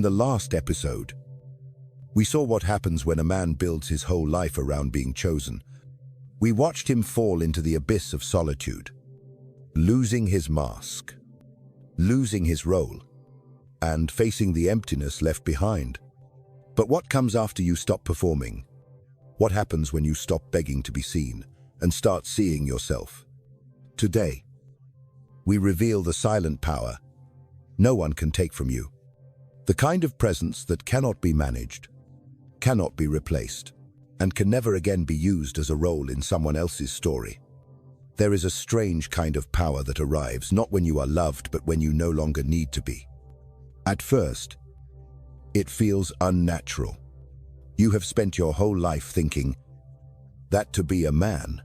In the last episode, we saw what happens when a man builds his whole life around being chosen. We watched him fall into the abyss of solitude, losing his mask, losing his role, and facing the emptiness left behind. But what comes after you stop performing? What happens when you stop begging to be seen and start seeing yourself? Today, we reveal the silent power no one can take from you. The kind of presence that cannot be managed, cannot be replaced, and can never again be used as a role in someone else's story. There is a strange kind of power that arrives not when you are loved, but when you no longer need to be. At first, it feels unnatural. You have spent your whole life thinking that to be a man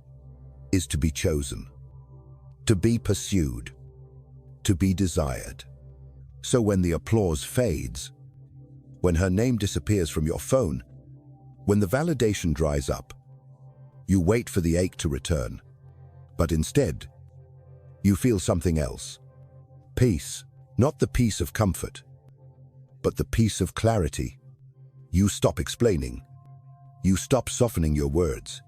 is to be chosen, to be pursued, to be desired. So when the applause fades, when her name disappears from your phone, when the validation dries up, you wait for the ache to return. But instead, you feel something else. Peace, not the peace of comfort, but the peace of clarity. You stop explaining. You stop softening your words.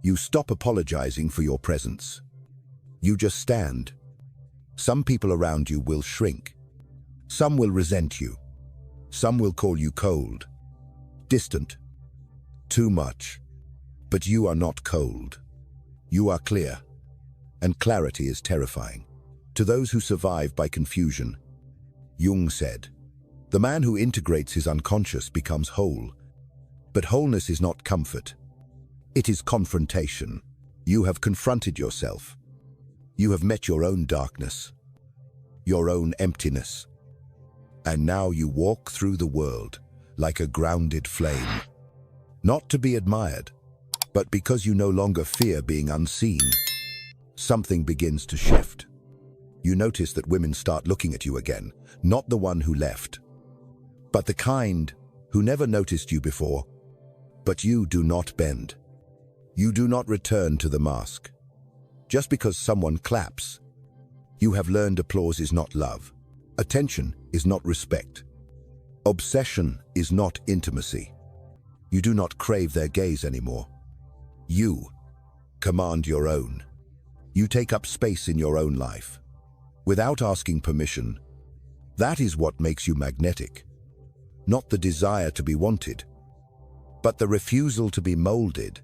You stop apologizing for your presence. You just stand. Some people around you will shrink. Some will resent you. Some will call you cold, distant, too much. But you are not cold. You are clear. And clarity is terrifying. To those who survive by confusion, Jung said, "The man who integrates his unconscious becomes whole." But wholeness is not comfort. It is confrontation. You have confronted yourself. You have met your own darkness, your own emptiness. And now you walk through the world like a grounded flame. Not to be admired, but because you no longer fear being unseen. Something begins to shift. You notice that women start looking at you again, not the one who left, but the kind who never noticed you before. But you do not bend. You do not return to the mask. Just because someone claps, you have learned applause is not love. Attention is not respect. Obsession is not intimacy. You do not crave their gaze anymore. You command your own. You take up space in your own life, without asking permission. That is what makes you magnetic. Not the desire to be wanted, but the refusal to be molded.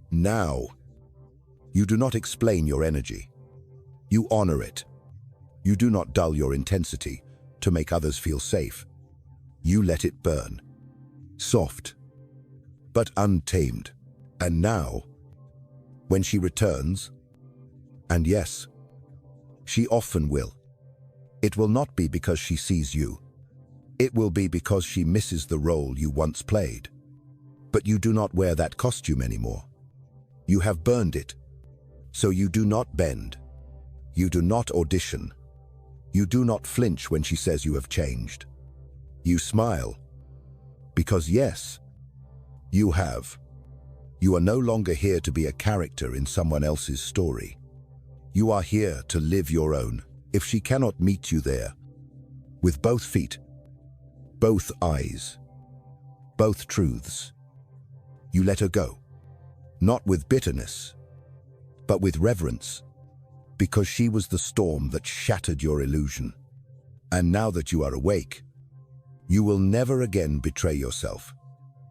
Now, you do not explain your energy. You honor it. You do not dull your intensity to make others feel safe. You let it burn. Soft, but untamed. And now, when she returns, and yes, she often will, it will not be because she sees you. It will be because she misses the role you once played. But you do not wear that costume anymore. You have burned it. So you do not bend. You do not audition. You do not flinch when she says you have changed. You smile. Because yes, you have. You are no longer here to be a character in someone else's story. You are here to live your own. If she cannot meet you there, with both feet, both eyes, both truths, you let her go. Not with bitterness, but with reverence. Because she was the storm that shattered your illusion. And now that you are awake, you will never again betray yourself.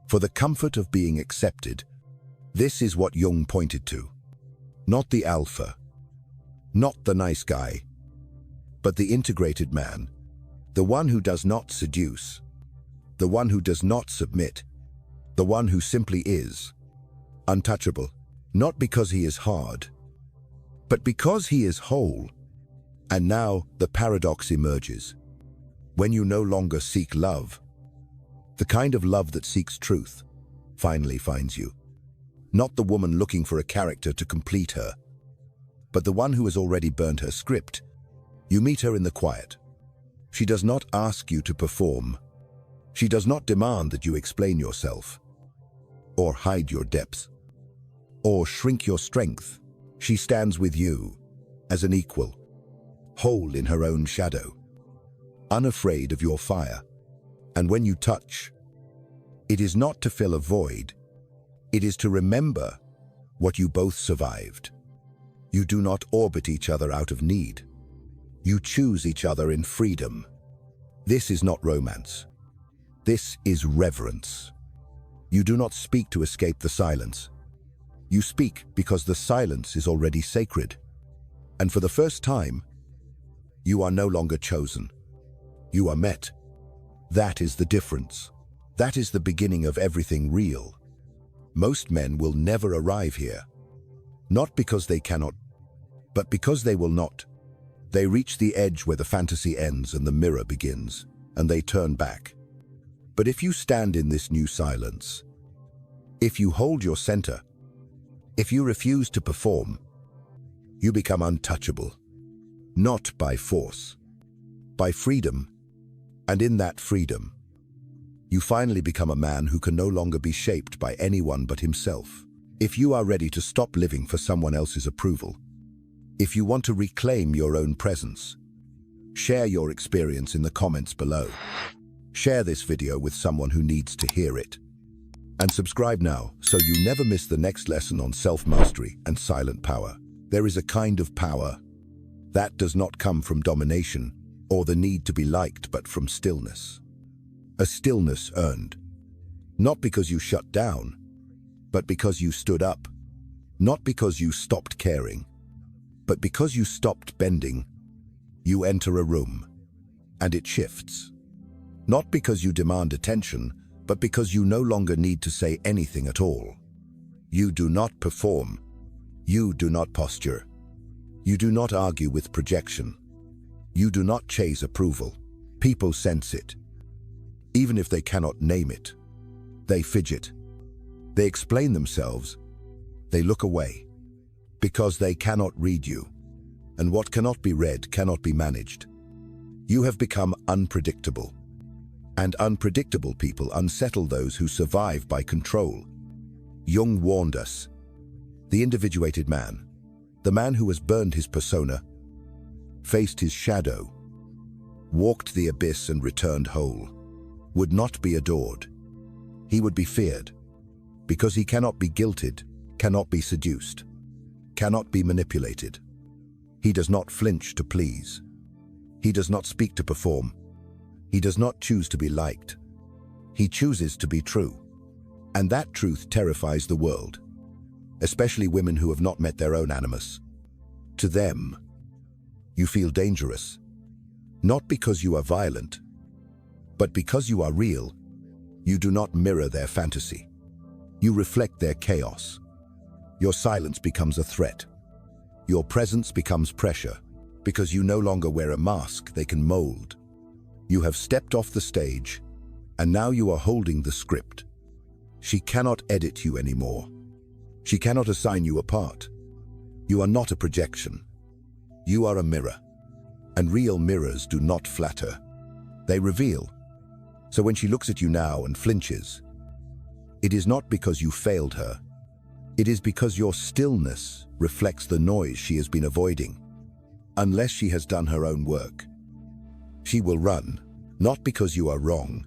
For the comfort of being accepted, this is what Jung pointed to. Not the alpha, not the nice guy, but the integrated man, the one who does not seduce, the one who does not submit, the one who simply is. Untouchable, not because he is hard, but because he is whole. And now the paradox emerges. When you no longer seek love, the kind of love that seeks truth finally finds you. Not the woman looking for a character to complete her, but the one who has already burned her script. You meet her in the quiet. She does not ask you to perform. She does not demand that you explain yourself, or hide your depths, or shrink your strength. She stands with you as an equal, whole in her own shadow, unafraid of your fire, And when you touch, it is not to fill a void, it is to remember what you both survived. You do not orbit each other out of need. You choose each other in freedom. This is not romance. This is reverence. You do not speak to escape the silence. You speak because the silence is already sacred. And for the first time, you are no longer chosen. You are met. That is the difference. That is the beginning of everything real. Most men will never arrive here. Not because they cannot, but because they will not. They reach the edge where the fantasy ends and the mirror begins, and they turn back. But if you stand in this new silence, if you hold your center, if you refuse to perform, you become untouchable. Not by force, by freedom. And in that freedom, you finally become a man who can no longer be shaped by anyone but himself. If you are ready to stop living for someone else's approval, if you want to reclaim your own presence, share your experience in the comments below. Share this video with someone who needs to hear it. And subscribe now so you never miss the next lesson on self-mastery and silent power. There is a kind of power that does not come from domination or the need to be liked, but from stillness. A stillness earned, not because you shut down, but because you stood up. Not because you stopped caring, but because you stopped bending. You enter a room, and it shifts. Not because you demand attention, but because you no longer need to say anything at all. You do not perform. You do not posture. You do not argue with projection. You do not chase approval. People sense it. Even if they cannot name it, they fidget. They explain themselves. They look away. Because they cannot read you. And what cannot be read cannot be managed. You have become unpredictable. And unpredictable people unsettle those who survive by control. Jung warned us. The individuated man, the man who has burned his persona, faced his shadow, walked the abyss and returned whole, would not be adored. He would be feared, because he cannot be guilted, cannot be seduced, cannot be manipulated. He does not flinch to please. He does not speak to perform. He does not choose to be liked. He chooses to be true. And that truth terrifies the world, especially women who have not met their own animus. To them, you feel dangerous, not because you are violent, but because you are real. You do not mirror their fantasy. You reflect their chaos. Your silence becomes a threat. Your presence becomes pressure, because you no longer wear a mask they can mold. You have stepped off the stage, and now you are holding the script. She cannot edit you anymore. She cannot assign you a part. You are not a projection. You are a mirror. And real mirrors do not flatter. They reveal. So when she looks at you now and flinches, it is not because you failed her. It is because your stillness reflects the noise she has been avoiding. Unless she has done her own work, she will run, not because you are wrong,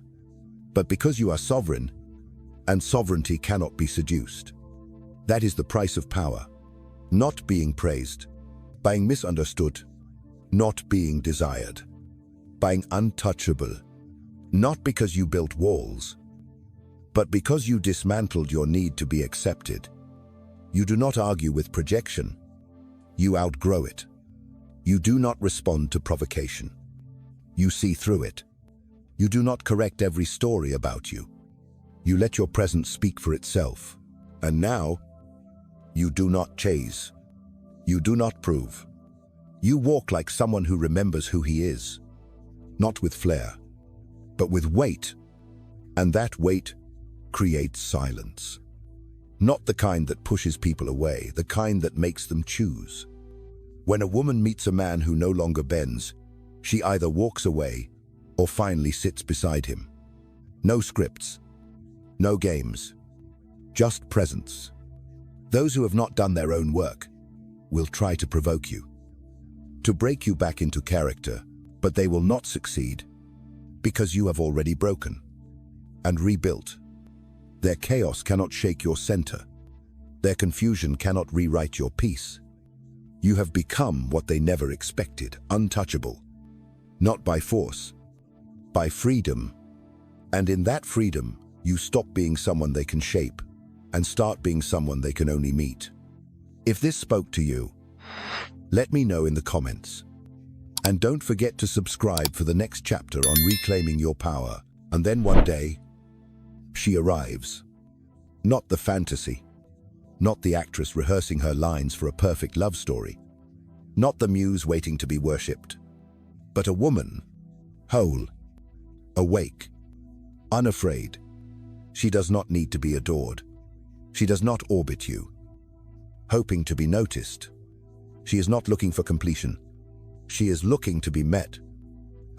but because you are sovereign, and sovereignty cannot be seduced. That is the price of power. Not being praised, being misunderstood, not being desired, being untouchable. Not because you built walls, but because you dismantled your need to be accepted. You do not argue with projection. You outgrow it. You do not respond to provocation. You see through it. You do not correct every story about you. You let your presence speak for itself. And now, you do not chase. You do not prove. You walk like someone who remembers who he is. Not with flair, but with weight. And that weight creates silence. Not the kind that pushes people away, the kind that makes them choose. When a woman meets a man who no longer bends, she either walks away or finally sits beside him. No scripts, no games, just presence. Those who have not done their own work will try to provoke you, to break you back into character, but they will not succeed, because you have already broken and rebuilt. Their chaos cannot shake your center. Their confusion cannot rewrite your peace. You have become what they never expected, untouchable. Not by force, by freedom. And in that freedom, you stop being someone they can shape and start being someone they can only meet. If this spoke to you, let me know in the comments. And don't forget to subscribe for the next chapter on reclaiming your power. And then one day, she arrives. Not the fantasy. Not the actress rehearsing her lines for a perfect love story. Not the muse waiting to be worshipped. But a woman, whole, awake, unafraid. She does not need to be adored. She does not orbit you, hoping to be noticed. She is not looking for completion. She is looking to be met.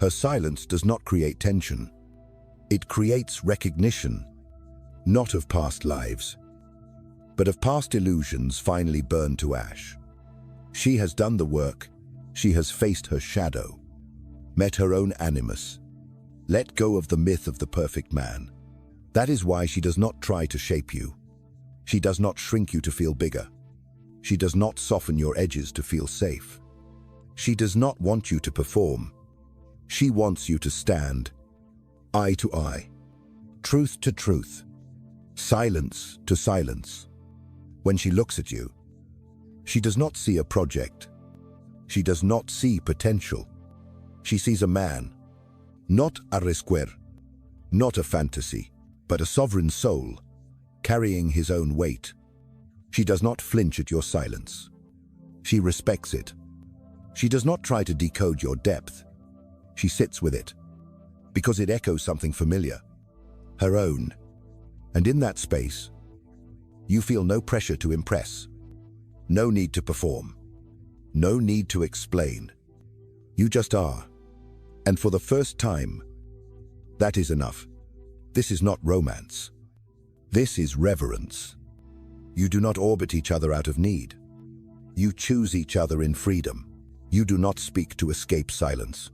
Her silence does not create tension. It creates recognition, not of past lives, but of past illusions finally burned to ash. She has done the work. She has faced her shadow, met her own animus, let go of the myth of the perfect man. That is why she does not try to shape you. She does not shrink you to feel bigger. She does not soften your edges to feel safe. She does not want you to perform. She wants you to stand, eye to eye, truth to truth, silence to silence. When she looks at you, she does not see a project. She does not see potential. She sees a man, not a rescuer, not a fantasy, but a sovereign soul, carrying his own weight. She does not flinch at your silence. She respects it. She does not try to decode your depth. She sits with it, because it echoes something familiar, her own. And in that space, you feel no pressure to impress, no need to perform, no need to explain. You just are. And for the first time, that is enough. This is not romance. This is reverence. You do not orbit each other out of need. You choose each other in freedom. You do not speak to escape silence.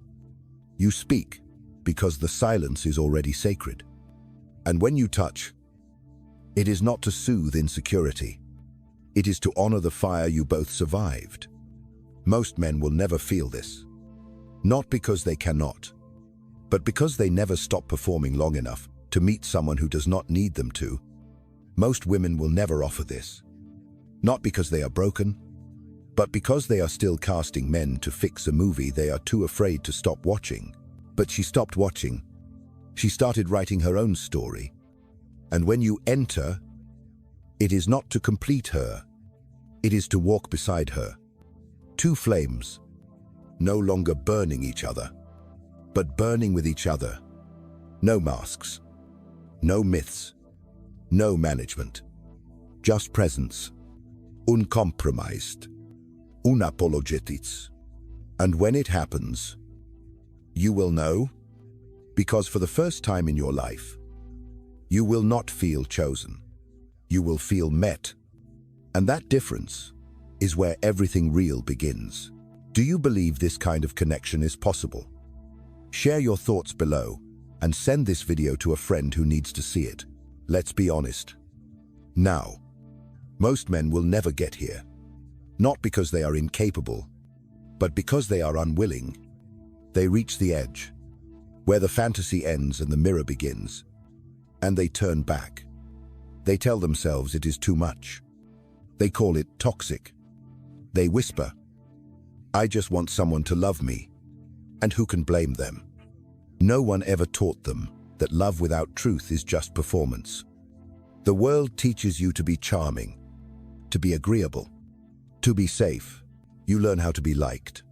You speak because the silence is already sacred. And when you touch, it is not to soothe insecurity. It is to honor the fire you both survived. Most men will never feel this. Not because they cannot, but because they never stop performing long enough to meet someone who does not need them to. Most women will never offer this. Not because they are broken, but because they are still casting men to fix a movie they are too afraid to stop watching. But she stopped watching. She started writing her own story. And when you enter, it is not to complete her. It is to walk beside her. Two flames, no longer burning each other, but burning with each other. No masks, no myths, no management, just presence, uncompromised, unapologetic. And when it happens, you will know, because for the first time in your life, you will not feel chosen. You will feel met. And that difference is where everything real begins. Do you believe this kind of connection is possible? Share your thoughts below and send this video to a friend who needs to see it. Let's be honest. Now, most men will never get here. Not because they are incapable, but because they are unwilling. They reach the edge, where the fantasy ends and the mirror begins, and they turn back. They tell themselves it is too much. They call it toxic. They whisper, "I just want someone to love me." And who can blame them? No one ever taught them that love without truth is just performance. The world teaches you to be charming, to be agreeable, to be safe. You learn how to be liked,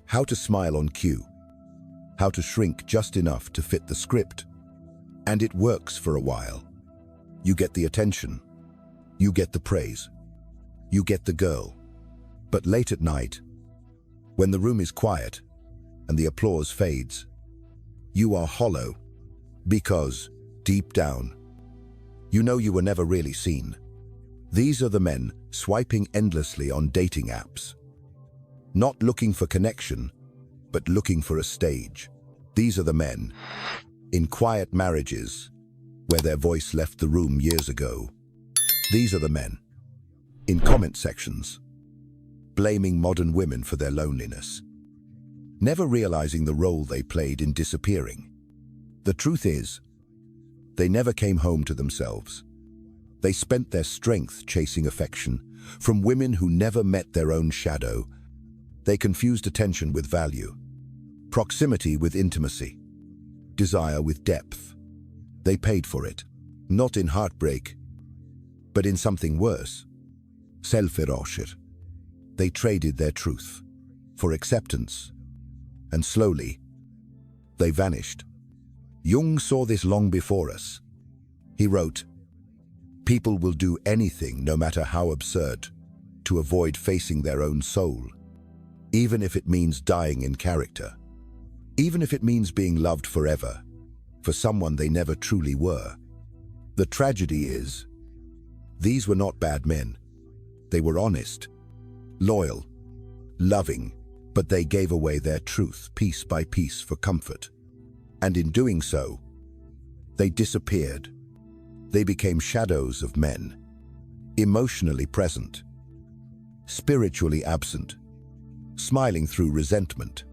how to smile on cue, how to shrink just enough to fit the script. And it works for a while. You get the attention, you get the praise, you get the girl. But late at night, when the room is quiet and the applause fades, you are hollow because, deep down, you know you were never really seen. These are the men swiping endlessly on dating apps, not looking for connection, but looking for a stage. These are the men, in quiet marriages, where their voice left the room years ago. These are the men, in comment sections, blaming modern women for their loneliness, never realizing the role they played in disappearing. The truth is, they never came home to themselves. They spent their strength chasing affection from women who never met their own shadow. They confused attention with value, proximity with intimacy, desire with depth. They paid for it, not in heartbreak, but in something worse, self-erasure. They traded their truth for acceptance, and slowly, they vanished. Jung saw this long before us. He wrote, "People will do anything, no matter how absurd, to avoid facing their own soul, even if it means dying in character, even if it means being loved forever, for someone they never truly were." The tragedy is, these were not bad men. They were honest, loyal, loving, but they gave away their truth piece by piece for comfort. And in doing so, they disappeared. They became shadows of men, emotionally present, spiritually absent, smiling through resentment,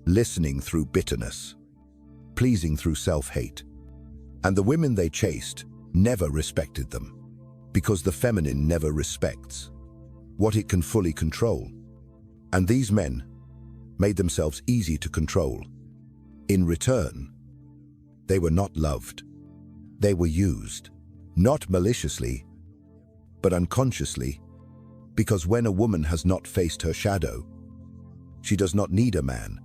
listening through bitterness, pleasing through self-hate. And the women they chased never respected them, because the feminine never respects what it can fully control. And these men made themselves easy to control. In return, they were not loved. They were used, not maliciously, but unconsciously, because when a woman has not faced her shadow, she does not need a man.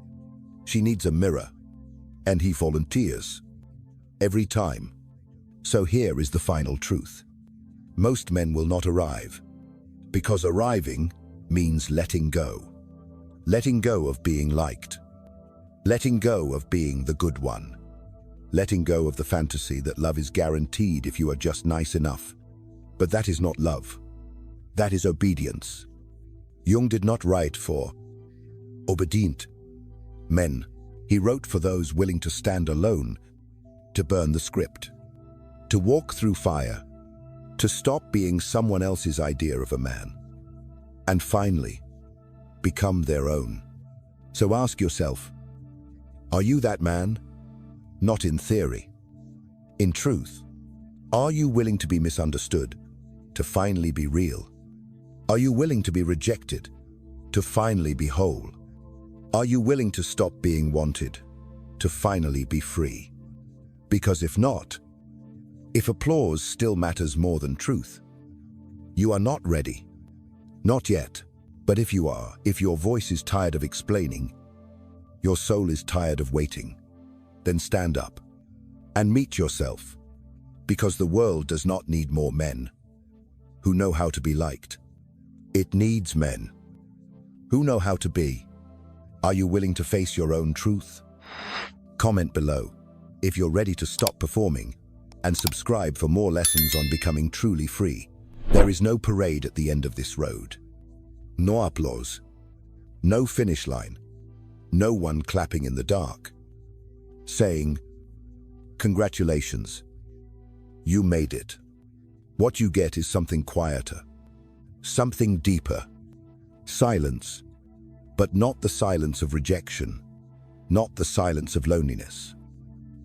She needs a mirror, and he volunteers every time. So here is the final truth. Most men will not arrive, because arriving means letting go. Letting go of being liked. Letting go of being the good one. Letting go of the fantasy that love is guaranteed if you are just nice enough. But that is not love. That is obedience. Jung did not write for obedient men. He wrote for those willing to stand alone, to burn the script, to walk through fire, to stop being someone else's idea of a man, and finally, become their own. So ask yourself, are you that man? Not in theory. In truth. Are you willing to be misunderstood, to finally be real? Are you willing to be rejected, to finally be whole? Are you willing to stop being wanted, to finally be free? Because if not, if applause still matters more than truth, you are not ready. Not yet. But if you are, if your voice is tired of explaining, your soul is tired of waiting, then stand up and meet yourself, because the world does not need more men who know how to be liked. It needs men who know how to be. Are you willing to face your own truth? Comment below if you're ready to stop performing, and subscribe for more lessons on becoming truly free. There is no parade at the end of this road. No applause, no finish line, no one clapping in the dark, saying, "Congratulations, you made it." What you get is something quieter, something deeper, silence, but not the silence of rejection, not the silence of loneliness.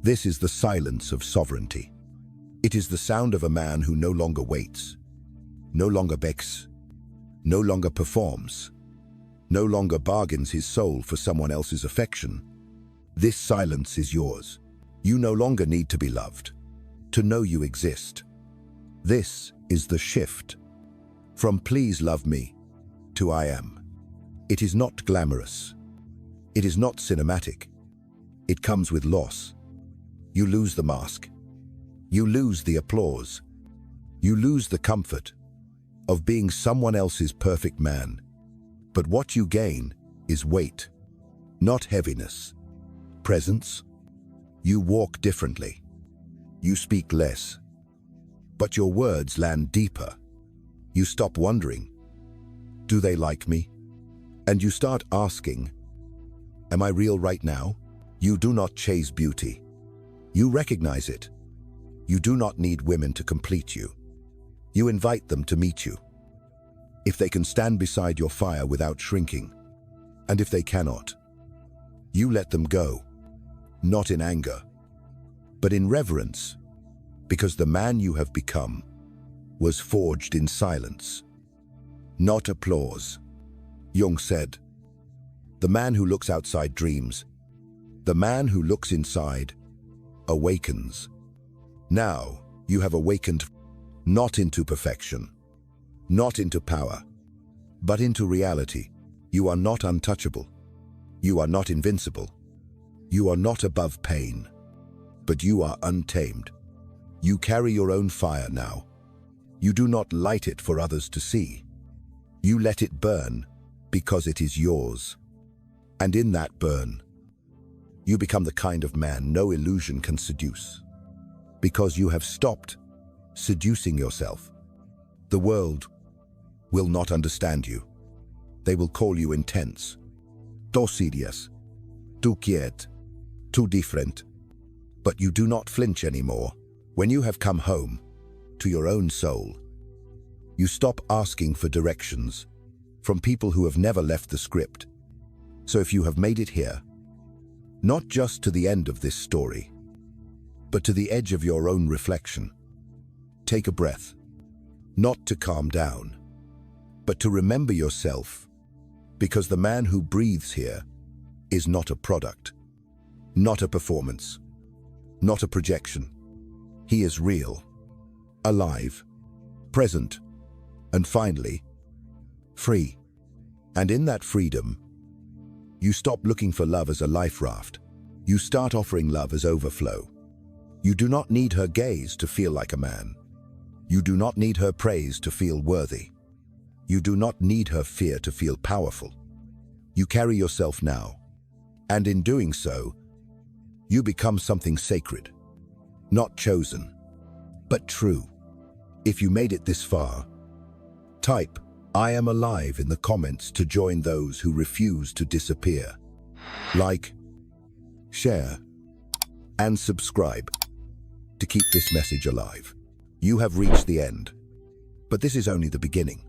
This is the silence of sovereignty. It is the sound of a man who no longer waits, no longer begs, no longer performs, no longer bargains his soul for someone else's affection. This silence is yours. You no longer need to be loved, to know you exist. This is the shift from "please love me" to "I am." It is not glamorous. It is not cinematic. It comes with loss. You lose the mask. You lose the applause. You lose the comfort of being someone else's perfect man. But what you gain is weight, not heaviness. Presence. You walk differently. You speak less, but your words land deeper. You stop wondering, do they like me? And you start asking, am I real right now? You do not chase beauty. You recognize it. You do not need women to complete you. You invite them to meet you. If they can stand beside your fire without shrinking, and if they cannot, you let them go, not in anger, but in reverence, because the man you have become was forged in silence, not applause. Jung said, "The man who looks outside dreams. The man who looks inside awakens." Now you have awakened, not into perfection, not into power, but into reality. You are not untouchable. You are not invincible. You are not above pain, but you are untamed. You carry your own fire now. You do not light it for others to see. You let it burn because it is yours. And in that burn, you become the kind of man no illusion can seduce. Because you have stopped seducing yourself. The world will not understand you. They will call you intense, too serious, too quiet, too different. But you do not flinch anymore. When you have come home to your own soul, you stop asking for directions from people who have never left the script. So if you have made it here, not just to the end of this story, but to the edge of your own reflection, take a breath, not to calm down, but to remember yourself, because the man who breathes here is not a product, not a performance, not a projection. He is real, alive, present, and finally, free. And in that freedom, you stop looking for love as a life raft. You start offering love as overflow. You do not need her gaze to feel like a man. You do not need her praise to feel worthy. You do not need her fear to feel powerful. You carry yourself now, and in doing so, you become something sacred, not chosen, but true. If you made it this far, type "I am alive" in the comments to join those who refuse to disappear. Like, share, and subscribe to keep this message alive. You have reached the end, but this is only the beginning.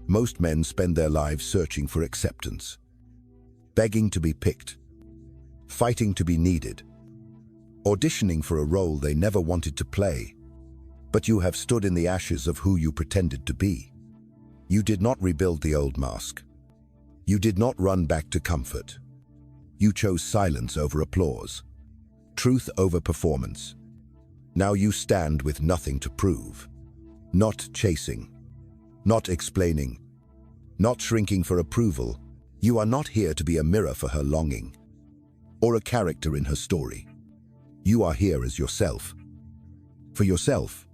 Most men spend their lives searching for acceptance, begging to be picked, fighting to be needed, auditioning for a role they never wanted to play. But you have stood in the ashes of who you pretended to be. You did not rebuild the old mask. You did not run back to comfort. You chose silence over applause, truth over performance. Now you stand with nothing to prove, not chasing, not explaining, not shrinking for approval. You are not here to be a mirror for her longing, or a character in her story. You are here as yourself, for yourself.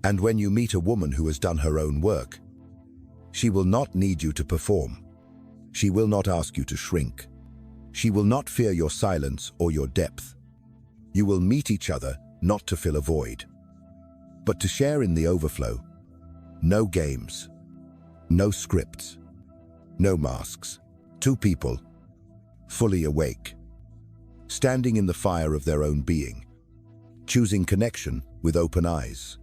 And when you meet a woman who has done her own work, she will not need you to perform. She will not ask you to shrink. She will not fear your silence or your depth. You will meet each other not to fill a void, but to share in the overflow. No games, no scripts, no masks. Two people, fully awake, standing in the fire of their own being, choosing connection with open eyes.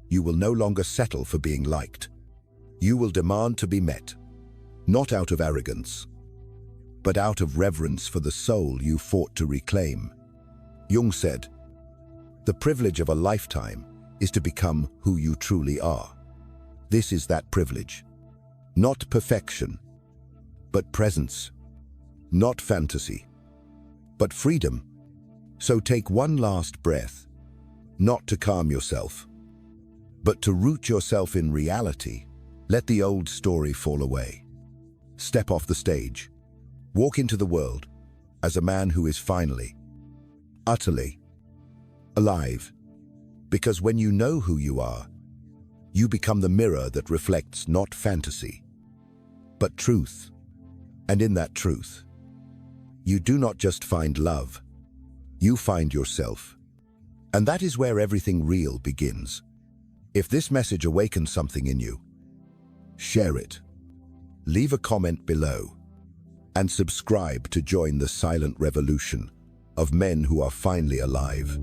You will no longer settle for being liked. You will demand to be met, not out of arrogance, but out of reverence for the soul you fought to reclaim. Jung said, "The privilege of a lifetime is to become who you truly are." This is that privilege. Not perfection, but presence. Not fantasy, but freedom. So take one last breath, not to calm yourself, but to root yourself in reality. Let the old story fall away. Step off the stage. Walk into the world as a man who is finally, utterly alive. Because when you know who you are, you become the mirror that reflects not fantasy, but truth. And in that truth, you do not just find love, you find yourself. And that is where everything real begins. If this message awakens something in you, share it, leave a comment below, and subscribe to join the silent revolution. of men who are finally alive.